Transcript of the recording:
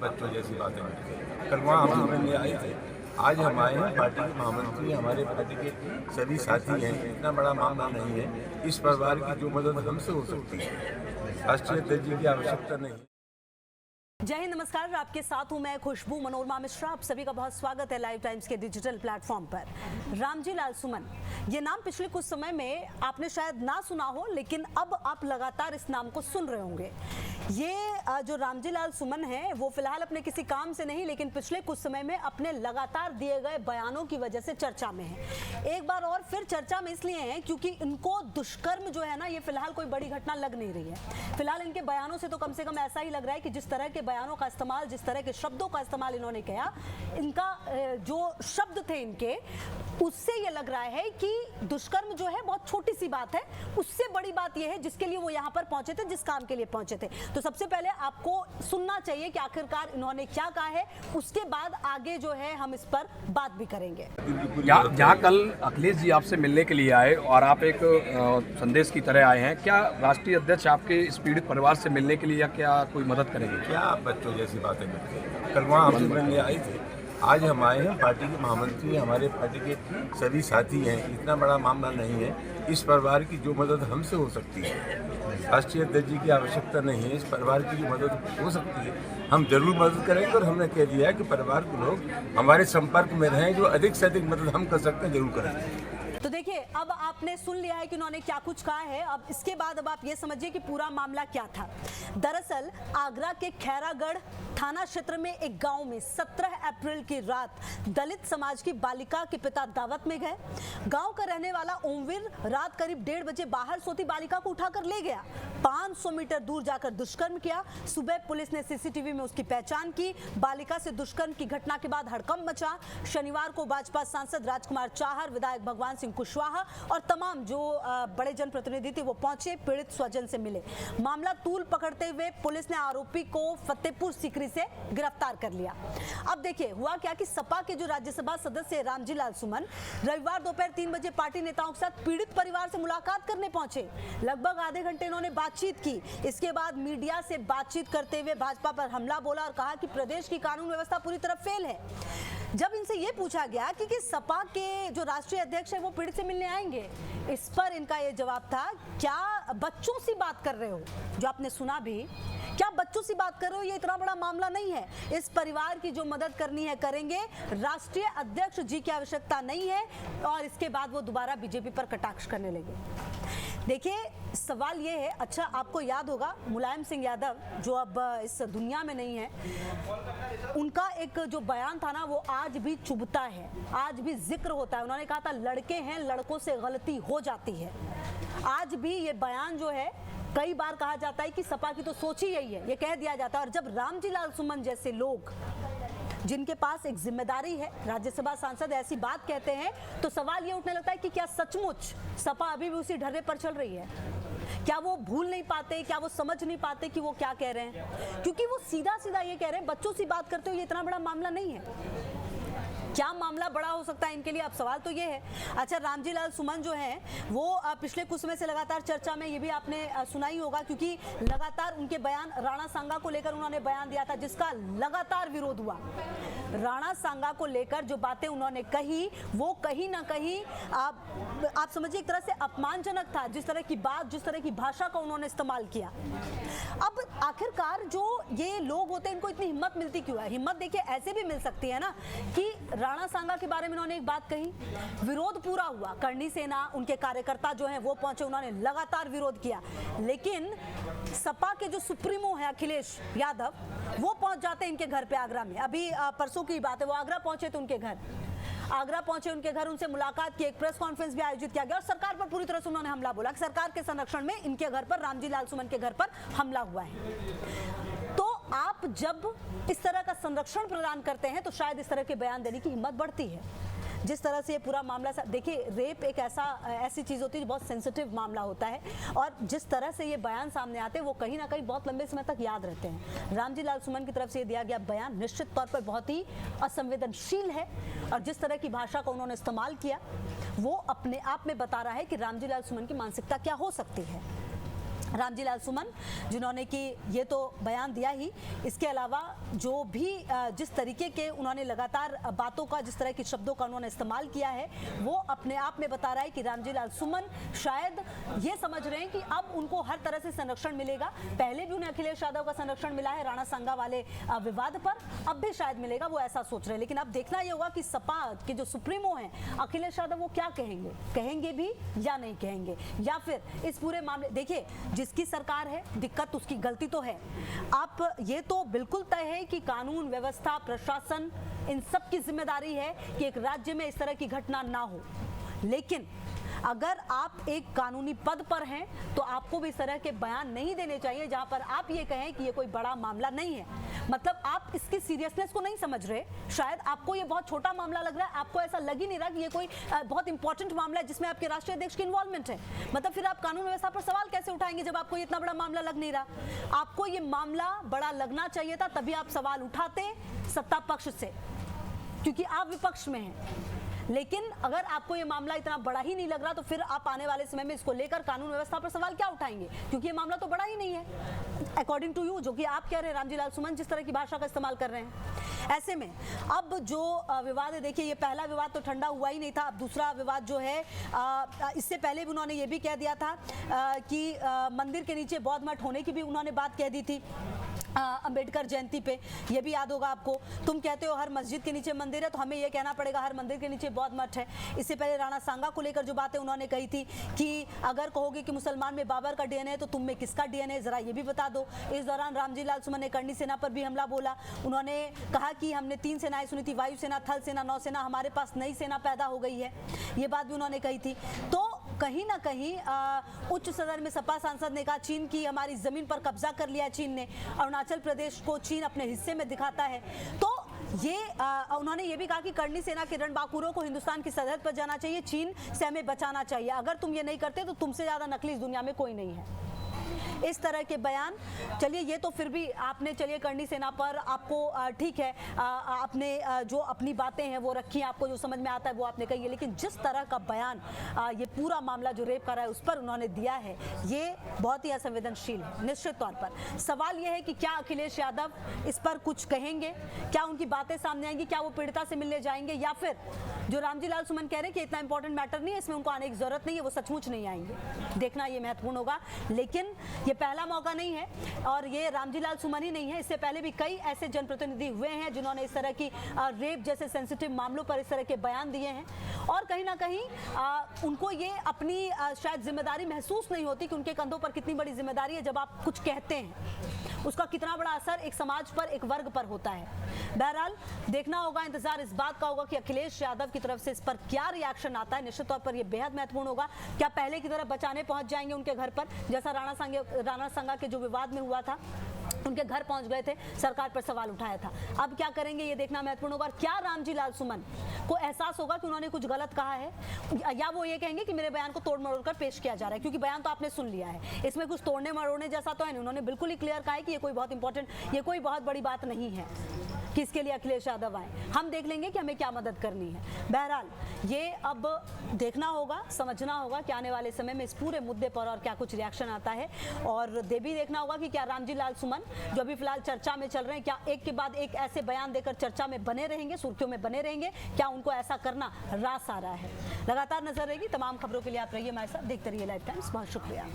बच्चों जैसी बातें करते हैं। कल वहाँ हम मिलने आए थे, आज हम आए हैं। पार्टी के महामंत्री, हमारे पार्टी के सभी साथी हैं। इतना बड़ा मामला नहीं है। इस परिवार की जो मदद हमसे हो सकती है, राष्ट्रीय अध्यक्ष जी की आवश्यकता नहीं। जय हिंद, नमस्कार। आपके साथ हूं मैं खुशबू मनोरमा मिश्रा। आप सभी का बहुत स्वागत है लाइव टाइम्स के डिजिटल प्लेटफॉर्म पर। रामजी लाल सुमन, ये नाम पिछले कुछ समय में आपने शायद ना सुना हो, लेकिन अब आप लगातार इस नाम को सुन रहे होंगे। ये जो रामजी लाल सुमन है वो फिलहाल अपने किसी काम से नहीं, लेकिन पिछले कुछ समय में अपने लगातार दिए गए बयानों की वजह से चर्चा में है। एक बार और फिर चर्चा में इसलिए है क्योंकि इनको दुष्कर्म जो है ना, ये फिलहाल कोई बड़ी घटना लग नहीं रही है। फिलहाल इनके बयानों से तो कम से कम ऐसा ही लग रहा है कि जिस तरह के बयानों का इस्तेमाल, जिस तरह के शब्दों का इस्तेमाल इन्होंने किया, इनका जो शब्द थे इनके, उससे ये लग रहा है कि दुष्कर्म जो है बहुत छोटी सी बात है। उससे बड़ी बात यह है जिसके लिए वो यहाँ पर पहुंचे थे, जिस काम के लिए पहुंचे थे। तो सबसे पहले आपको सुनना चाहिए कि आखिरकार इन्होंने क्या कहा है, उसके बाद आगे जो है हम इस पर बात भी करेंगे। जहाँ कल अखिलेश जी आपसे मिलने के लिए आए और आप एक संदेश की तरह आए हैं, क्या राष्ट्रीय अध्यक्ष आपके इस पीड़ित परिवार से मिलने के लिए या क्या कोई मदद करेंगे? क्या आप बच्चों जैसी बातें करते हैं? कल वहाँ हम मिलने आए थे, आज हम आए हैं। पार्टी के महामंत्री, हमारे पार्टी के सभी साथी हैं। इतना बड़ा मामला नहीं है। इस परिवार की जो मदद हमसे हो सकती है, राष्ट्रीय अध्यक्ष जी की आवश्यकता नहीं है। इस परिवार की जो मदद हो सकती है हम जरूर मदद करेंगे, और हमने कह दिया है कि परिवार के लोग हमारे संपर्क में रहें। जो अधिक से अधिक मदद हम कर सकते हैं जरूर करेंगे। तो देखिए, अब आपने सुन लिया है कि उन्होंने क्या कुछ कहा है। अब इसके बाद अब आप ये समझिए कि पूरा मामला क्या था। दरअसल आगरा के खैरागढ़ थाना क्षेत्र में एक गांव में 17 अप्रैल की रात दलित समाज की बालिका के पिता दावत में गए। गांव का रहने वाला ओमवीर रात करीब 1:30 बजे बाहर सोती बालिका को उठाकर ले गया। 500 मीटर दूर जाकर दुष्कर्म किया। सुबह पुलिस ने सीसीटीवी में उसकी पहचान की। बालिका से दुष्कर्म की घटना के बाद हड़कंप मचा। शनिवार को भाजपा सांसद राजकुमार चाहर, विधायक भगवान सिंह कुशवाहा और तमाम जो बड़े जनप्रतिनिधि थे वो पहुंचे, पीड़ित स्वजन से मिले। मामला तूल पकड़ते हुए पुलिस ने आरोपी को फतेहपुर सीकरी से गिरफ्तार कर लिया। अब देखिए हुआ क्या कि सपा के जो राज्यसभा सदस्य रामजी लाल सुमन रविवार दोपहर 3 बजे पार्टी नेताओं के साथ पीड़ित परिवार से मुलाकात करने पहुंचे। लगभग आधे घंटे इन्होंने बातचीत की। इसके बाद मीडिया से बातचीत करते हुए भाजपा पर हमला बोला और कहा कि प्रदेश की कानून व्यवस्था पूरी तरह फेल है। जब इनसे ये पूछा गया कि सपा के जो राष्ट्रीय अध्यक्ष है वो पीड़ित से मिलने आएंगे, इस पर इनका ये जवाब था, क्या बच्चों से बात कर रहे हो? जो आपने सुना भी, क्या बच्चों से बात कर रहे हो? ये इतना बड़ा मामला नहीं है। इस परिवार की जो मदद करनी है करेंगे, राष्ट्रीय अध्यक्ष जी की आवश्यकता नहीं है। और इसके बाद वो दोबारा बीजेपी पर कटाक्ष करने लगे। देखिए सवाल ये है, अच्छा आपको याद होगा मुलायम सिंह यादव जो अब इस दुनिया में नहीं है, उनका एक जो बयान था ना वो आज भी चुभता है, आज भी जिक्र होता है। उन्होंने कहा था लड़के हैं, लड़कों से गलती हो जाती है। आज भी ये बयान जो है कई बार कहा जाता है कि सपा की तो सोच ही यही है, ये कह दिया जाता है। और जब रामजी लाल सुमन जैसे लोग जिनके पास एक जिम्मेदारी है, राज्यसभा सांसद ऐसी बात कहते हैं, तो सवाल ये उठने लगता है कि क्या सचमुच सपा अभी भी उसी ढर्रे पर चल रही है? क्या वो भूल नहीं पाते, क्या वो समझ नहीं पाते कि वो क्या कह रहे हैं? क्योंकि वो सीधा सीधा ये कह रहे हैं बच्चों से बात करते हो, ये इतना बड़ा मामला नहीं है। क्या मामला बड़ा हो सकता है इनके लिए? अब सवाल तो ये है। अच्छा, रामजी लाल सुमन जो हैं वो पिछले कुछ समय से लगातार चर्चा में, ये भी आपने सुना ही होगा, क्योंकि लगातार उनके बयान राणा सांगा को लेकर उन्होंने बयान दिया था जिसका लगातार विरोध हुआ। राणा सांगा को लेकर जो बातें उन्होंने कही वो कहीं ना कहीं आप समझिए एक तरह से अपमानजनक था। जिस तरह की बात, जिस तरह की भाषा का उन्होंने इस्तेमाल किया। अब आखिरकार जो ये लोग होते हैं इनको इतनी हिम्मत मिलती क्यों है? हिम्मत देखिए ऐसे भी मिल सकती है ना कि राणा सांगा के बारे में उन्होंने एक बात कही, विरोध पूरा हुआ, करणी सेना उनके कार्यकर्ता जो हैं वो पहुंचे, उन्होंने लगातार विरोध किया। लेकिन सपा के जो सुप्रीमो है अखिलेश यादव, वो पहुंच जाते हैं इनके घर पे आगरा में। अभी परसों की बात है, वो आगरा पहुंचे थे उनके घर, आगरा पहुंचे उनके घर, उनसे मुलाकात की, एक प्रेस कॉन्फ्रेंस भी आयोजित किया गया और सरकार पर पूरी तरह से उन्होंने हमला बोला कि सरकार के संरक्षण में इनके घर पर, रामजी लाल सुमन के घर पर हमला हुआ है। तो आप जब इस तरह का संरक्षण प्रदान करते हैं तो शायद इस तरह के बयान देने की हिम्मत बढ़ती है। जिस तरह से ये पूरा मामला, देखिए रेप एक ऐसी चीज़ होती है जो बहुत सेंसिटिव मामला होता है, और जिस तरह से ये बयान सामने आते हैं वो कहीं ना कहीं बहुत लंबे समय तक याद रहते हैं। रामजी लाल सुमन की तरफ से दिया गया बयान निश्चित तौर पर बहुत ही असंवेदनशील है, और जिस तरह की भाषा का उन्होंने इस्तेमाल किया वो अपने आप में बता रहा है कि रामजी लाल सुमन की मानसिकता क्या हो सकती है। रामजी लाल सुमन, जिन्होंने कि ये तो बयान दिया ही, इसके अलावा जो भी जिस तरीके के उन्होंने लगातार बातों का, जिस तरह के शब्दों का उन्होंने इस्तेमाल किया है, वो अपने आप में बता रहा है कि रामजी लाल सुमन शायद ये समझ रहे हैं कि अब उनको हर तरह से संरक्षण मिलेगा। पहले भी उन्हें अखिलेश यादव का संरक्षण मिला है राणा सांगा वाले विवाद पर, अब भी शायद मिलेगा, वो ऐसा सोच रहे हैं। लेकिन अब देखना ये होगा कि सपा के जो सुप्रीमो हैं अखिलेश यादव, वो क्या कहेंगे भी या नहीं कहेंगे, या फिर इस पूरे मामले, देखिए जिसकी सरकार है दिक्कत उसकी गलती तो है। आप ये तो बिल्कुल तय है कि कानून व्यवस्था प्रशासन इन सब की जिम्मेदारी है कि एक राज्य में इस तरह की घटना ना हो। लेकिन अगर आप एक कानूनी पद पर हैं तो आपको भी इस तरह के बयान नहीं देने चाहिए जहां पर आप ये कहें कि ये कोई बड़ा मामला नहीं है। मतलब आप इसकी सीरियसनेस को नहीं समझ रहे, शायद आपको ये बहुत छोटा मामला लग रहा है, आपको ऐसा लग ही नहीं रहा कि ये कोई बहुत इंपॉर्टेंट मामला है जिसमें आपके राष्ट्रीय अध्यक्ष की इन्वॉल्वमेंट है। मतलब फिर आप कानून व्यवस्था पर सवाल कैसे उठाएंगे जब आपको इतना बड़ा मामला लग नहीं रहा। आपको ये मामला बड़ा लगना चाहिए था, तभी आप सवाल उठाते सत्ता पक्ष से, क्योंकि आप विपक्ष में हैं। लेकिन अगर आपको ये मामला इतना बड़ा ही नहीं लग रहा तो फिर आप आने वाले समय में इसको लेकर कानून व्यवस्था पर सवाल क्या उठाएंगे, क्योंकि ये मामला तो बड़ा ही नहीं है अकॉर्डिंग टू यू, जो कि आप कह रहे हैं रामजी लाल सुमन जिस तरह की भाषा का इस्तेमाल कर रहे हैं। ऐसे में अब जो विवाद है, देखिए ये पहला विवाद तो ठंडा हुआ ही नहीं था। अब दूसरा विवाद जो है, इससे पहले भी उन्होंने ये भी कह दिया था कि मंदिर के नीचे बौद्ध मठ होने की भी उन्होंने बात कह दी थी अंबेडकर जयंती पे। ये भी याद होगा आपको, तुम कहते हो हर मस्जिद के नीचे मंदिर है तो हमें ये कहना पड़ेगा हर मंदिर के नीचे बौद्ध मठ है। इससे पहले राणा सांगा को लेकर जो बातें उन्होंने कही थी कि अगर कहोगे कि मुसलमान में बाबर का डीएनए है तो तुम में किसका डीएनए, जरा ये भी बता दो। इस दौरान रामजी लाल सुमन ने करनी सेना पर भी हमला बोला। उन्होंने कहा कि हमने 3 सेनाएं सुनी थी, वायुसेना, थल सेना, नौसेना, हमारे पास नई सेना पैदा हो गई है, ये बात भी उन्होंने कही थी। तो कहीं ना कहीं उच्च सदन में सपा सांसद ने कहा चीन की हमारी जमीन पर कब्जा कर लिया है चीन ने, अरुणाचल प्रदेश को चीन अपने हिस्से में दिखाता है। तो ये उन्होंने ये भी कहा कि करनी सेना के रणबांकुरों को हिंदुस्तान की सरहद पर जाना चाहिए, चीन से हमें बचाना चाहिए, अगर तुम ये नहीं करते तो तुमसे ज्यादा नकली इस दुनिया में कोई नहीं है। इस तरह के बयान, चलिए ये तो फिर भी आपने, चलिए करनी सेना पर आपको ठीक है, आपने जो अपनी बातें हैं वो रखी, आपको जो समझ में आता है वो आपने कही है। लेकिन जिस तरह का बयान ये पूरा मामला जो रेप का रहा है उस पर उन्होंने दिया है, ये बहुत ही असंवेदनशील है निश्चित तौर पर। सवाल ये है कि क्या अखिलेश यादव इस पर कुछ कहेंगे, क्या उनकी बातें सामने आएंगी, क्या वो पीड़िता से मिलने जाएंगे, या फिर जो रामजी लाल सुमन कह रहे हैं कि इतना इंपॉर्टेंट मैटर नहीं है, इसमें उनको आने की जरूरत नहीं है, वो सचमुच नहीं आएंगे। देखना ये महत्वपूर्ण होगा। लेकिन ये पहला मौका नहीं है और ये रामजी लाल सुमन ही नहीं है, इससे पहले भी कई ऐसे जनप्रतिनिधि हुए हैं जिन्होंने इस तरह की रेप जैसे सेंसिटिव मामलों पर इस तरह के बयान दिए हैं। और कहीं ना कहीं उनको ये अपनी शायद जिम्मेदारी महसूस नहीं होती कि उनके कंधों पर कितनी बड़ी जिम्मेदारी है। जब आप कुछ कहते हैं उसका कितना बड़ा असर एक समाज पर, एक वर्ग पर होता है। बहरहाल देखना होगा, इंतजार इस बात का होगा कि अखिलेश यादव की तरफ से इस पर क्या रिएक्शन आता है। निश्चित तौर पर यह बेहद महत्वपूर्ण होगा। क्या पहले की तरह बचाने पहुंच जाएंगे उनके घर पर, जैसा राणा सांगा के जो विवाद में हुआ था, उनके घर पहुंच गए थे, सरकार पर सवाल उठाया था। अब क्या करेंगे ये देखना महत्वपूर्ण होगा। और क्या रामजी लाल सुमन को एहसास होगा कि उन्होंने कुछ गलत कहा है, या वो ये कहेंगे कि मेरे बयान को तोड़ मरोड़ कर पेश किया जा रहा है, क्योंकि बयान तो आपने सुन लिया है, इसमें कुछ तोड़ने मरोड़ने जैसा तो है नहीं। उन्होंने बिल्कुल ही क्लियर कहा है कि ये कोई बहुत इंपॉर्टेंट, ये कोई बहुत बड़ी बात नहीं है कि इसके लिए अखिलेश यादव आए, हम देख लेंगे कि हमें क्या मदद करनी है। बहरहाल ये अब देखना होगा, समझना होगा कि आने वाले समय में इस पूरे मुद्दे पर और क्या कुछ रिएक्शन आता है। और भी देखना होगा कि क्या रामजी लाल सुमन जो अभी फिलहाल चर्चा में चल रहे हैं, क्या एक के बाद एक ऐसे बयान देकर चर्चा में बने रहेंगे, सुर्खियों में बने रहेंगे, क्या उनको ऐसा करना रास आ रहा है। लगातार नजर रहेगी, तमाम खबरों के लिए आप रहिए हमारे साथ, देखते रहिए लाइव टाइम्स। बहुत शुक्रिया।